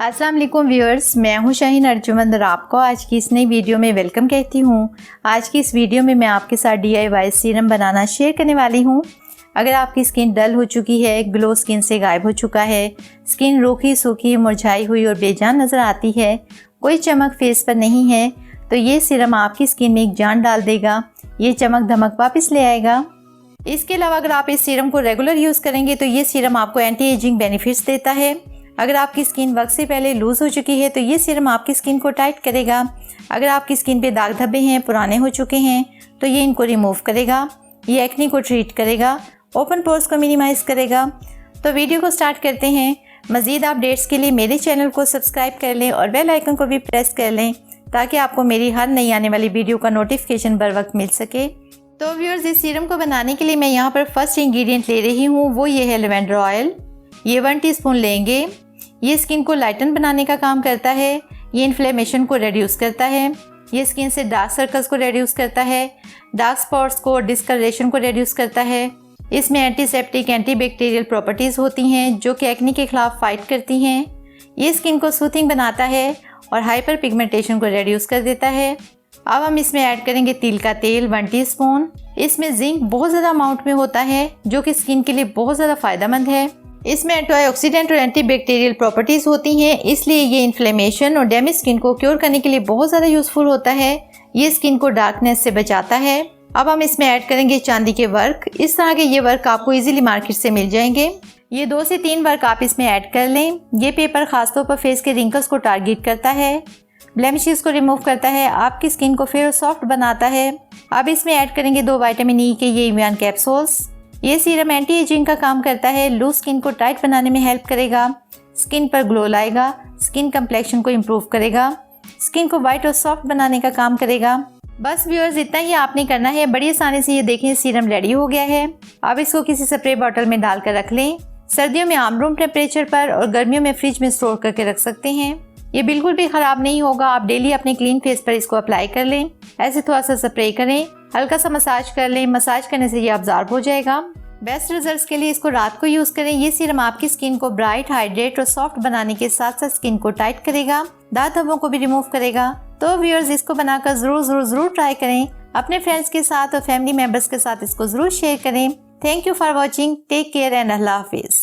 अस्सलाम वालेकुम व्यूअर्स, मैं हूं शाहीन अर्जुमंद और आपको आज की इस नई वीडियो में वेलकम कहती हूं। आज की इस वीडियो में मैं आपके साथ DIY सीरम बनाना शेयर करने वाली हूं। अगर आपकी स्किन डल हो चुकी है, ग्लो स्किन से गायब हो चुका है, स्किन रूखी सूखी मुरझाई हुई और बेजान नज़र आती है, कोई चमक फेस पर नहीं है, तो ये सीरम आपकी स्किन में एक जान डाल देगा। ये चमक धमक वापस ले आएगा। इसके अलावा अगर आप इस सीरम को रेगुलर यूज़ करेंगे तो ये सीरम आपको एंटी एजिंग बेनिफिट्स देता है। अगर आपकी स्किन वक्त से पहले लूज़ हो चुकी है तो ये सीरम आपकी स्किन को टाइट करेगा। अगर आपकी स्किन पे दाग धब्बे हैं, पुराने हो चुके हैं, तो ये इनको रिमूव करेगा। ये एक्ने को ट्रीट करेगा, ओपन पोर्स को मिनिमाइज़ करेगा। तो वीडियो को स्टार्ट करते हैं। मज़ीद अपडेट्स के लिए मेरे चैनल को सब्सक्राइब कर लें और बेल आइकन को भी प्रेस कर लें ताकि आपको मेरी हर नई आने वाली वीडियो का नोटिफिकेशन बर वक्त मिल सके। तो व्यूअर्स, इस सीरम को बनाने के लिए मैं यहाँ पर फर्स्ट इंग्रेडिएंट ले रही हूँ, वो ये है लेवेंडर ऑयल। ये 1 टीस्पून लेंगे। ये स्किन को लाइटन बनाने का काम करता है। ये इन्फ्लेमेशन को रिड्यूस करता है। ये स्किन से डार्क सर्कल्स को रिड्यूस करता है, डार्क स्पॉट्स को, डिस्कलरेशन को रिड्यूस करता है। इसमें एंटीसेप्टिक, एंटीबैक्टीरियल प्रॉपर्टीज़ होती हैं जो कि एक्ने के खिलाफ फाइट करती हैं। ये स्किन को सूथिंग बनाता है और हाइपर पिगमेंटेशन को रिड्यूस कर देता है। अब हम इसमें ऐड करेंगे तिल का तेल 1 टीस्पून। इसमें जिंक बहुत ज़्यादा अमाउंट में होता है जो कि स्किन के लिए बहुत ज़्यादा फ़ायदेमंद है। इसमें एंटीऑक्सीडेंट और एंटीबैक्टीरियल प्रॉपर्टीज़ होती हैं, इसलिए ये इन्फ्लेमेशन और डैमेज स्किन को क्योर करने के लिए बहुत ज़्यादा यूज़फुल होता है। ये स्किन को डार्कनेस से बचाता है। अब हम इसमें ऐड करेंगे चांदी के वर्क। इस तरह के ये वर्क आपको इजीली मार्केट से मिल जाएंगे। ये 2 से 3 वर्क आप इसमें ऐड कर लें। ये पेपर खासतौर पर फेस के रिंकल्स को टारगेट करता है, ब्लेमिशेस को रिमूव करता है, आपकी स्किन को फेयर और सॉफ्ट बनाता है। अब इसमें ऐड करेंगे 2 विटामिन ई के ये इम्यून कैप्सूल्स। ये सीरम एंटी एजिंग का काम करता है, लूज स्किन को टाइट बनाने में हेल्प करेगा, स्किन पर ग्लो लाएगा, स्किन कम्प्लेक्शन को इम्प्रूव करेगा, स्किन को वाइट और सॉफ्ट बनाने का काम करेगा। बस व्यूअर्स, इतना ही आपने करना है। बड़ी आसानी से ये देखें सीरम रेडी हो गया है। अब इसको किसी स्प्रे बॉटल में डालकर रख लें। सर्दियों में आप रूम टेम्परेचर पर और गर्मियों में फ्रिज में स्टोर करके रख सकते हैं। ये बिल्कुल भी ख़राब नहीं होगा। आप डेली अपने क्लीन फेस पर इसको अप्लाई कर लें। ऐसे थोड़ा सा स्प्रे करें, हल्का सा मसाज कर लें। मसाज करने से ये अब्जॉर्ब हो जाएगा। बेस्ट रिजल्ट्स के लिए इसको रात को यूज़ करें। ये सीरम आपकी स्किन को ब्राइट, हाइड्रेट और सॉफ्ट बनाने के साथ साथ स्किन को टाइट करेगा, दाग धब्बों को भी रिमूव करेगा। तो व्यूअर्स, इसको बनाकर ज़रूर ट्राई करें। अपने फ्रेंड्स के साथ और फैमिली मेम्बर्स के साथ इसको ज़रूर शेयर करें। Thank you for watching. Take care and अल्लाह हाफिज़।